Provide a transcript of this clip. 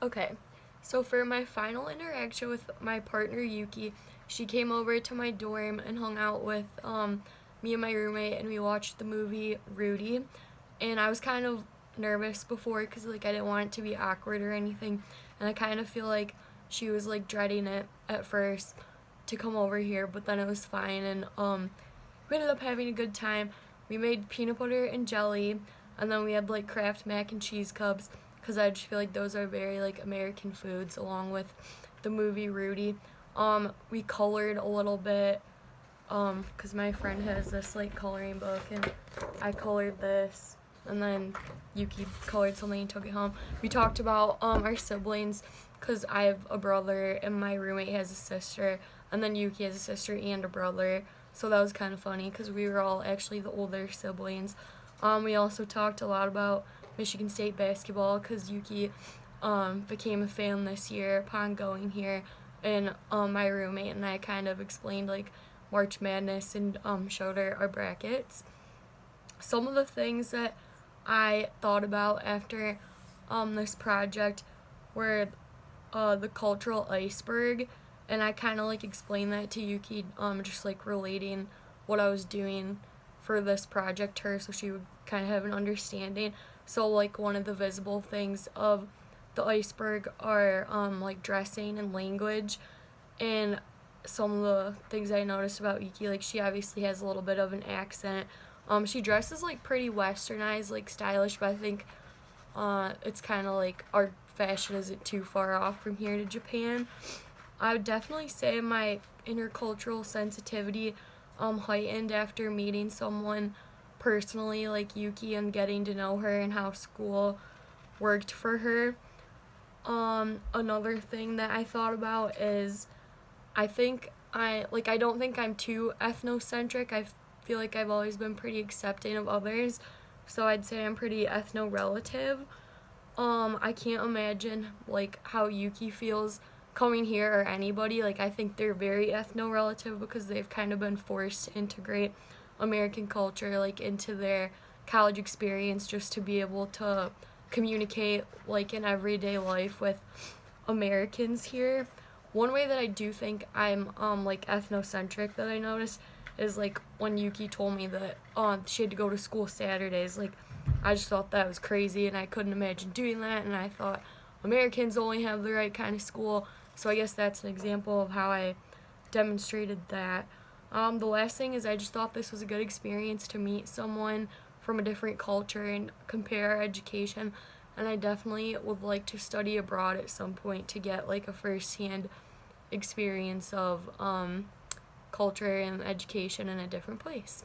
Okay, so for my final interaction with my partner Yuki, she came over to my dorm and hung out with me and my roommate, and we watched the movie Rudy. And I was kind of nervous before because like I didn't want it to be awkward or anything, and I kind of feel like she was like dreading it at first to come over here, but then it was fine, and we ended up having a good time. We made peanut butter and jelly, and then we had like Kraft mac and cheese cups because I just feel like those are very like American foods along with the movie Rudy. We colored a little bit because my friend has this like coloring book, and I colored this, and then Yuki colored something and took it home. We talked about our siblings because I have a brother and my roommate has a sister, and then Yuki has a sister and a brother. So that was kind of funny because we were all actually the older siblings. We also talked a lot about Michigan State basketball because Yuki became a fan this year upon going here, and my roommate and I kind of explained like March Madness and showed her our brackets. Some of the things that I thought about after this project were the cultural iceberg, and I kind of like explained that to Yuki, just like relating what I was doing for this project to her so she would kind of have an understanding. So like one of the visible things of the iceberg are like dressing and language, and some of the things I noticed about Yuki, like she obviously has a little bit of an accent. She dresses like pretty westernized, like stylish, but I think it's kind of like our fashion isn't too far off from here to Japan. I would definitely say my intercultural sensitivity heightened after meeting someone personally like Yuki and getting to know her and how school worked for her. Another thing that I thought about is I don't think I'm too ethnocentric. I feel like I've always been pretty accepting of others, so I'd say I'm pretty ethno-relative. I can't imagine like how Yuki feels coming here or anybody. Like I think they're very ethno-relative because they've kind of been forced to integrate American culture like into their college experience just to be able to communicate like in everyday life with Americans here. One way that I do think I'm like ethnocentric that I noticed is like when Yuki told me that she had to go to school Saturdays. Like I just thought that was crazy, and I couldn't imagine doing that, and I thought Americans only have the right kind of school. So I guess that's an example of how I demonstrated that. The last thing is I just thought this was a good experience to meet someone from a different culture and compare our education, and I definitely would like to study abroad at some point to get like a first-hand experience of culture and education in a different place.